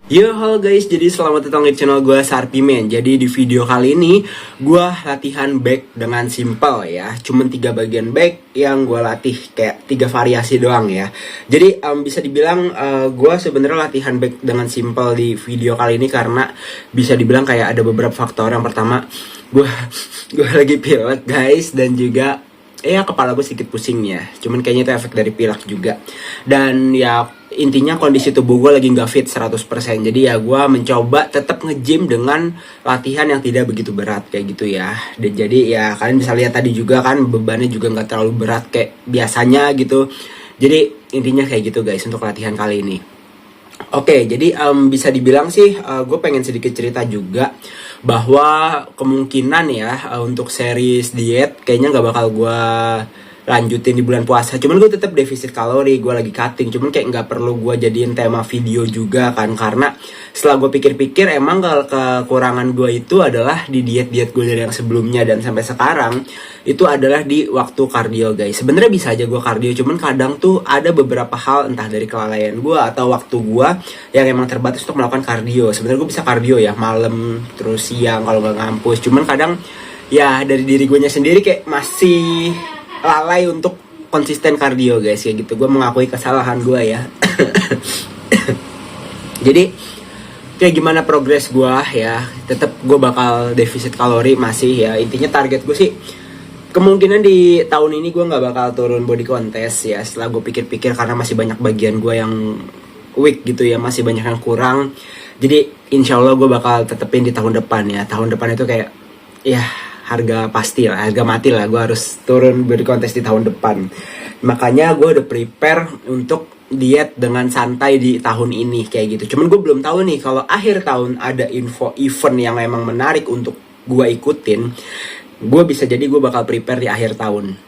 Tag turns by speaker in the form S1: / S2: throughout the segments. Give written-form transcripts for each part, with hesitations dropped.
S1: Yo, halo guys, jadi selamat datang di channel gue Sarpimen. Jadi di video kali ini gue latihan back dengan simple ya. Cuman 3 bagian back yang gue latih, kayak 3 variasi doang ya. Jadi bisa dibilang gue sebenarnya latihan back dengan simple di video kali ini karena bisa dibilang kayak ada beberapa faktor. Yang pertama, gue gue lagi pilek guys, dan juga kepala gue sedikit pusing ya. Cuman kayaknya itu efek dari pilek juga. Dan ya intinya kondisi tubuh gue lagi nggak fit 100%. Jadi ya gue mencoba tetap nge-gym dengan latihan yang tidak begitu berat kayak gitu ya. Dan jadi ya kalian bisa lihat tadi juga kan bebannya juga nggak terlalu berat kayak biasanya gitu. Jadi intinya kayak gitu guys untuk latihan kali ini. Oke, jadi bisa dibilang sih gue pengen sedikit cerita juga bahwa kemungkinan ya untuk series diet kayaknya nggak bakal gue lanjutin di bulan puasa. Cuman gue tetap defisit kalori, gue lagi cutting. Cuman kayak nggak perlu gue jadiin tema video juga kan, karena setelah gue pikir-pikir emang kekurangan gue itu adalah di diet-diet gue dari yang sebelumnya dan sampai sekarang itu adalah di waktu kardio guys. Sebenarnya bisa aja gue kardio, cuman kadang tuh ada beberapa hal entah dari kelalaian gue atau waktu gue yang emang terbatas untuk melakukan kardio. Sebenarnya gue bisa kardio ya malam terus siang kalau nggak ngampus. Cuman kadang ya dari diri gue nya sendiri kayak masih lalai untuk konsisten kardio guys, kayak gitu. Gue mengakui kesalahan gue ya. Jadi kayak gimana progres gue ya, tetap gue bakal defisit kalori masih ya. Intinya target gue sih kemungkinan di tahun ini gue nggak bakal turun body contest ya, setelah gue pikir-pikir, karena masih banyak bagian gue yang weak gitu ya, masih banyak yang kurang. Jadi insya Allah gue bakal tetepin di tahun depan ya. Tahun depan itu kayak ya harga pasti lah, harga mati lah, gue harus turun body contest di tahun depan. Makanya gue udah prepare untuk diet dengan santai di tahun ini kayak gitu. Cuman gue belum tahu nih kalau akhir tahun ada info event yang emang menarik untuk gue ikutin. Gue bisa jadi gue bakal prepare di akhir tahun.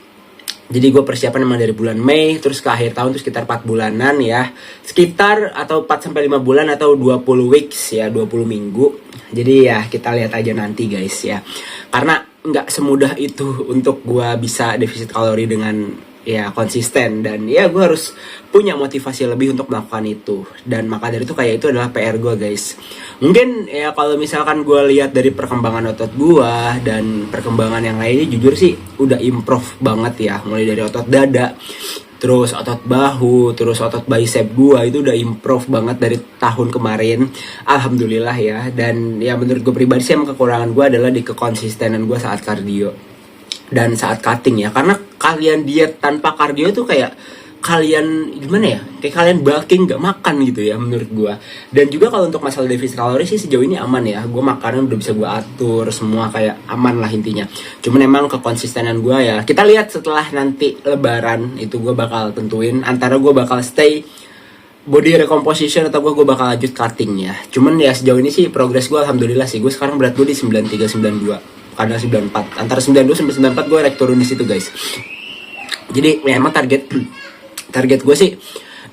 S1: Jadi gue persiapan emang dari bulan Mei terus ke akhir tahun, terus sekitar 4 bulanan ya. Sekitar atau 4-5 bulan atau 20 weeks ya, 20 minggu. Jadi ya kita lihat aja nanti guys ya. Karena nggak semudah itu untuk gue bisa defisit kalori dengan ya konsisten, dan ya gue harus punya motivasi lebih untuk melakukan itu. Dan maka dari itu kayak itu adalah PR gue guys. Mungkin ya kalau misalkan gue lihat dari perkembangan otot gue dan perkembangan yang lainnya, jujur sih udah improve banget ya. Mulai dari otot dada, terus otot bahu, terus otot bicep gue itu udah improve banget dari tahun kemarin. Alhamdulillah ya. Dan ya menurut gue pribadi sih emang kekurangan gue adalah di kekonsistenan gue saat kardio dan saat cutting ya. Karena kalian diet tanpa kardio tuh kayak kalian gimana ya, kayak kalian bulking gak makan gitu ya menurut gue. Dan juga kalau untuk masalah defisit kalori sih sejauh ini aman ya. Gue makanan udah bisa gue atur semua, kayak aman lah intinya. Cuman emang kekonsistenan gue ya, kita lihat setelah nanti lebaran itu gue bakal tentuin antara gue bakal stay body recomposition atau gue bakal lanjut cutting ya. Cuman ya sejauh ini sih progres gue alhamdulillah sih. Gue sekarang berat gue di 93-92, kadang 94, antara 92 sampai 94 gue turun di situ guys. Jadi memang target gue sih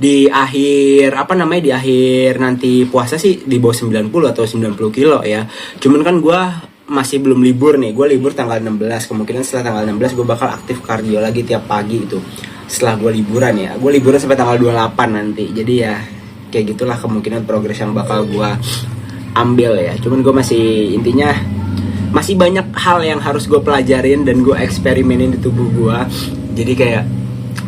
S1: di akhir di akhir nanti puasa sih di bawah 90 atau 90 kilo ya. Cuman kan gue masih belum libur nih. Gue libur tanggal 16. Kemungkinan setelah tanggal 16 gue bakal aktif kardio lagi tiap pagi itu. Setelah gue liburan ya. Gue liburan sampai tanggal 28 nanti. Jadi ya kayak gitulah kemungkinan progres yang bakal gue ambil ya. Cuman gue masih intinya masih banyak hal yang harus gue pelajarin dan gue eksperimenin di tubuh gue. Jadi kayak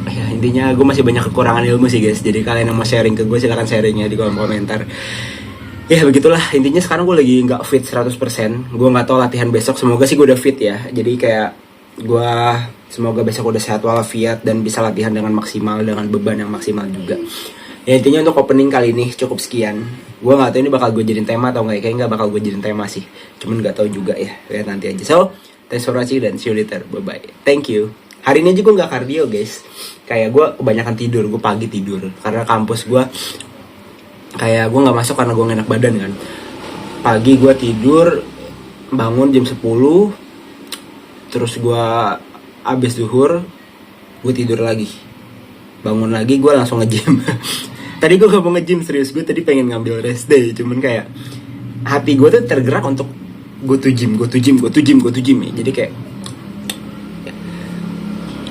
S1: ya intinya gue masih banyak kekurangan ilmu sih guys. Jadi kalian yang mau sharing ke gue silahkan sharing ya di kolom komentar. Ya begitulah intinya. Sekarang gue lagi gak fit 100%. Gue gak tahu latihan besok, semoga sih gue udah fit ya. Jadi kayak gue semoga besok udah sehat walafiat dan bisa latihan dengan maksimal, dengan beban yang maksimal juga. Ya intinya untuk opening kali ini cukup sekian. Gue gak tahu ini bakal gue jadiin tema atau enggak. Kayaknya gak bakal gue jadiin tema sih. Cuman gak tahu juga ya. Lihat nanti aja. So, thanks for watching dan see you later. Bye-bye. Thank you. Hari ini aja gue gak kardio guys. Kayak gue kebanyakan tidur. Gue pagi tidur. Karena kampus gue kayak gue gak masuk karena gue gak enak badan kan. Pagi gue tidur, bangun jam 10. Terus gue abis zuhur, gue tidur lagi. Bangun lagi gue langsung nge-gym. Tadi gue gak mau nge-gym serius, gue tadi pengen ngambil rest day. Cuman kayak hati gue tuh tergerak untuk go to gym ya. Jadi kayak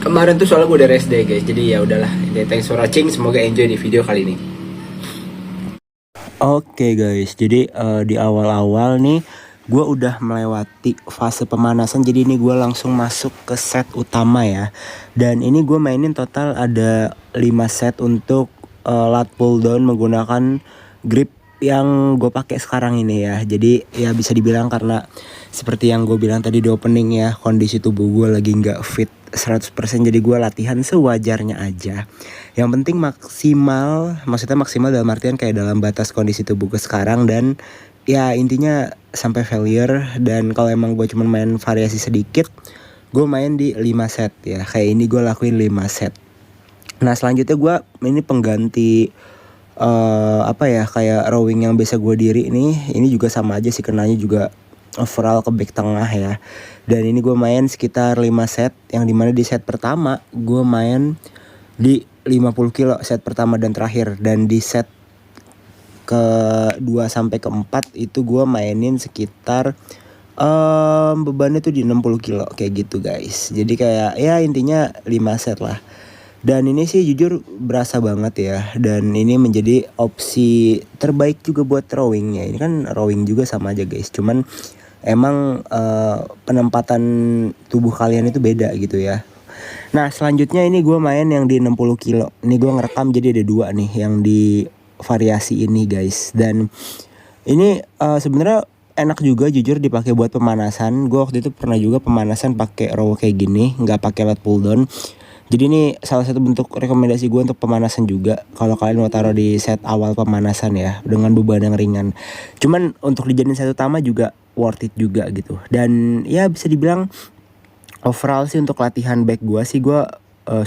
S1: kemarin tuh soalnya gue udah rest day guys. Jadi ya udahlah. Thanks for watching, semoga enjoy di video kali ini. Oke guys, jadi di awal-awal nih gue udah melewati fase pemanasan, jadi ini gue langsung masuk ke set utama ya. Dan ini gue mainin total ada 5 set untuk lat pull down menggunakan grip yang gue pakai sekarang ini ya. Jadi ya bisa dibilang karena seperti yang gue bilang tadi di opening ya, kondisi tubuh gue lagi nggak fit 100%, jadi gue latihan sewajarnya aja. Yang penting maksimal, maksudnya maksimal dalam artian kayak dalam batas kondisi tubuh gue sekarang, dan ya intinya sampai failure. Dan kalau emang gue cuma main variasi sedikit, gue main di 5 set ya. Kayak ini gue lakuin 5 set. Nah selanjutnya gue ini pengganti apa ya, kayak rowing yang biasa gue diri ini juga sama aja sih, kenanya juga overall ke back tengah ya. Dan ini gue main sekitar 5 set, yang dimana di set pertama gue main di 50 kilo set pertama dan terakhir, dan di set ke 2 sampai ke 4 itu gue mainin sekitar bebannya tuh di 60 kilo kayak gitu guys. Jadi kayak ya intinya 5 set lah. Dan ini sih jujur berasa banget ya, dan ini menjadi opsi terbaik juga buat rowing ya. Ini kan rowing juga sama aja guys, cuman emang penempatan tubuh kalian itu beda gitu ya. Nah selanjutnya ini gue main yang di 60 kilo. Ini gue ngerekam jadi ada 2 nih yang di variasi ini guys. Dan ini sebenarnya enak juga jujur dipakai buat pemanasan. Gue waktu itu pernah juga pemanasan pakai row kayak gini, nggak pakai lat pull down. Jadi ini salah satu bentuk rekomendasi gue untuk pemanasan juga, kalau kalian mau taruh di set awal pemanasan ya, dengan beban yang ringan. Cuman untuk dijadiin set utama juga worth it juga gitu. Dan ya bisa dibilang overall sih untuk latihan back gue sih gue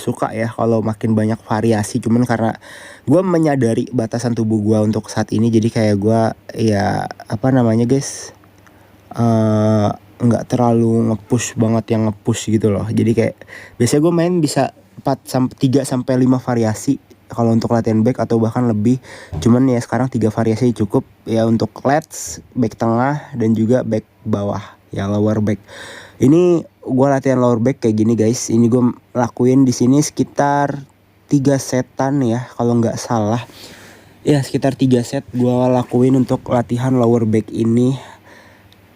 S1: suka ya kalau makin banyak variasi. Cuman karena gue menyadari batasan tubuh gue untuk saat ini, jadi kayak gue ya apa namanya guys, nggak terlalu nge-push banget yang nge-push gitu loh. Jadi kayak biasanya gue main bisa 3 sampai 5 variasi kalau untuk latihan back, atau bahkan lebih. Cuman ya sekarang 3 variasi cukup ya untuk lats, back tengah, dan juga back bawah ya, lower back. Ini gue latihan lower back kayak gini guys. Ini gue lakuin di sini sekitar 3 setan ya kalau nggak salah. Ya sekitar 3 set gue lakuin untuk latihan lower back ini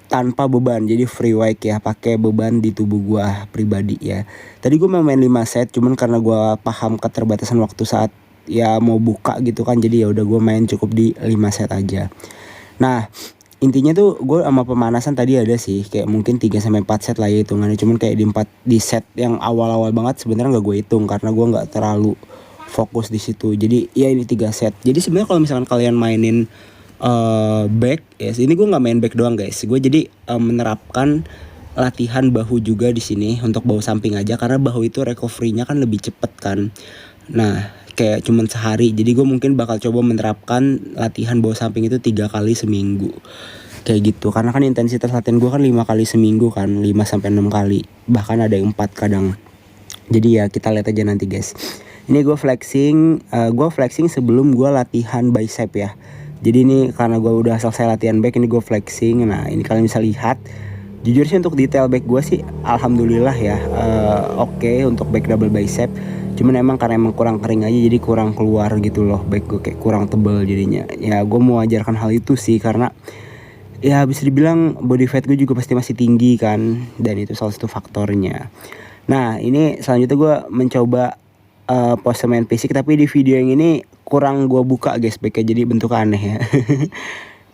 S1: tanpa beban, jadi free weight ya, pakai beban di tubuh gue pribadi ya. Tadi gue mau main 5 set, cuman karena gue paham keterbatasan waktu saat ya mau buka gitu kan, jadi ya udah gue main cukup di 5 set aja. Nah intinya tuh gue sama pemanasan tadi ada sih kayak mungkin 3 sampai 4 set lah ya hitungannya. Cuman kayak di set yang awal-awal banget sebenarnya nggak gue hitung karena gue nggak terlalu fokus di situ. Jadi ya ini 3 set. Jadi sebenarnya kalau misalkan kalian mainin back ya, ini gue nggak main back doang guys. Gue jadi menerapkan latihan bahu juga di sini untuk bahu samping aja, karena bahu itu recovery-nya kan lebih cepet kan. Nah kayak cuman sehari, jadi gue mungkin bakal coba menerapkan latihan bahu samping itu 3 kali seminggu kayak gitu. Karena kan intensitas latihan gue kan 5 kali seminggu kan, 5 sampai 6 kali, bahkan ada yang 4 kadang. Jadi ya kita lihat aja nanti guys. Ini gue flexing sebelum gue latihan bicep ya. Jadi ini karena gue udah selesai latihan back, ini gue flexing. Nah ini kalian bisa lihat. Jujur sih untuk detail back gue sih alhamdulillah ya, oke untuk back double bicep. Cuman emang karena emang kurang kering aja, jadi kurang keluar gitu loh back gue, kayak kurang tebel jadinya. Ya gue mau ajarkan hal itu sih, karena ya bisa dibilang body fat gue juga pasti masih tinggi kan, dan itu salah satu faktornya. Nah ini selanjutnya gue mencoba pose main fisik, tapi di video yang ini kurang gue buka guys backnya, jadi bentuk aneh ya.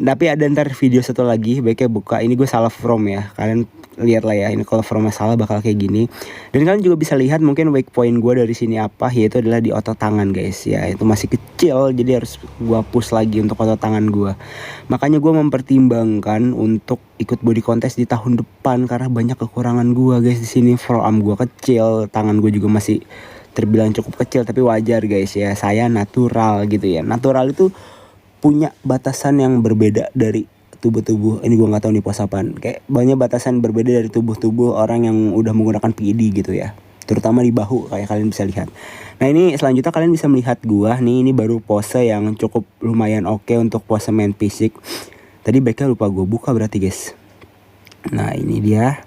S1: Tapi ada ntar video satu lagi backnya buka. Ini gue salah from ya, kalian lihat lah ya, ini kalau formnya salah bakal kayak gini. Dan kalian juga bisa lihat mungkin weak point gue dari sini apa, yaitu adalah di otot tangan guys ya. Itu masih kecil, jadi harus gue push lagi untuk otot tangan gue. Makanya gue mempertimbangkan untuk ikut body contest di tahun depan, karena banyak kekurangan gue guys di sini. Forearm gue kecil, tangan gue juga masih terbilang cukup kecil, tapi wajar guys ya, saya natural gitu ya. Natural itu punya batasan yang berbeda dari tubuh-tubuh. Ini gue nggak tahu nih pos apaan. Kayak banyak batasan berbeda dari tubuh-tubuh orang yang udah menggunakan PED gitu ya, terutama di bahu kayak kalian bisa lihat. Nah ini selanjutnya kalian bisa melihat gue nih, ini baru pose yang cukup lumayan oke untuk pose main fisik. Tadi backnya lupa gue buka berarti guys. Nah ini dia.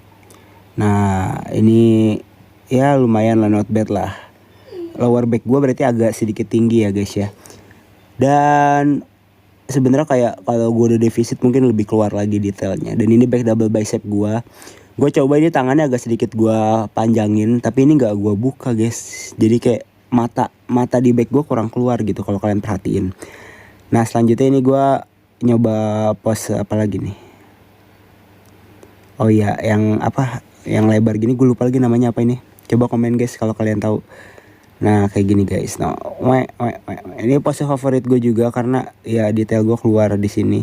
S1: Nah ini ya lumayan lah, not bad lah. Lower back gue berarti agak sedikit tinggi ya guys ya. Dan sebenarnya kayak kalau gue udah defisit mungkin lebih keluar lagi detailnya. Dan ini back double bicep gue coba ini tangannya agak sedikit gue panjangin, tapi ini nggak gue buka guys, jadi kayak mata di back gue kurang keluar gitu kalau kalian perhatiin. Nah selanjutnya ini gue nyoba pose apa lagi nih, oh iya yang apa, yang lebar gini, gue lupa lagi namanya apa ini, coba komen guys kalau kalian tahu. Nah kayak gini guys, nah ini pose favorit gue juga karena ya detail gue keluar di sini.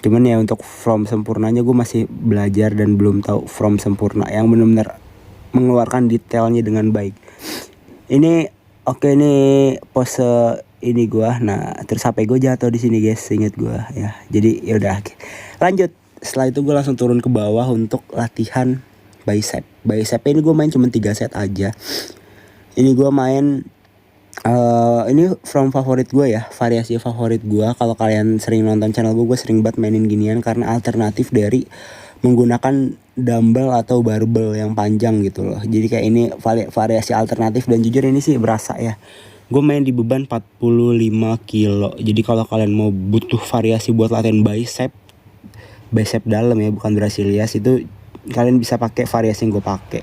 S1: Cuman ya untuk from sempurnanya gue masih belajar dan belum tahu from sempurna yang benar-benar mengeluarkan detailnya dengan baik. Ini oke nih pose ini gue. Nah terus HP gue jatuh di sini guys, inget gue ya. Jadi ya udah lanjut. Setelah itu gue langsung turun ke bawah untuk latihan bicep. Bicep ini gue main cuma 3 set aja. Ini gue main ini from favorit gue ya, variasi favorit gue. Kalau kalian sering nonton channel gue sering banget mainin ginian karena alternatif dari menggunakan dumbbell atau barbell yang panjang gitu loh. Jadi kayak ini variasi alternatif dan jujur ini sih berasa ya. Gue main di beban 45 kilo. Jadi kalau kalian mau butuh variasi buat latihan bicep dalam ya, bukan brasilias, itu kalian bisa pakai variasi yang gue pakai.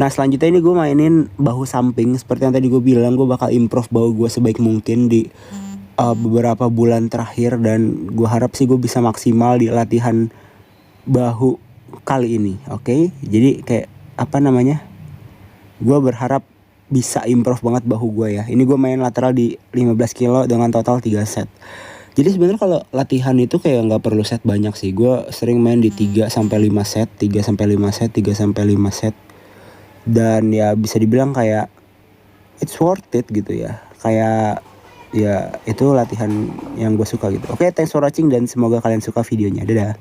S1: Nah selanjutnya ini gue mainin bahu samping. Seperti yang tadi gue bilang, gue bakal improve bahu gue sebaik mungkin di beberapa bulan terakhir. Dan gue harap sih gue bisa maksimal di latihan bahu kali ini. Oke? Jadi kayak apa namanya, gue berharap bisa improve banget bahu gue ya. Ini gue main lateral di 15 kilo dengan total 3 set. Jadi sebenarnya kalau latihan itu kayak nggak perlu set banyak sih. Gue sering main di 3-5 set, 3-5 set, 3-5 set. Dan ya bisa dibilang kayak it's worth it gitu ya. Kayak ya itu latihan yang gue suka gitu. Oke, thanks for watching dan semoga kalian suka videonya. Dadah.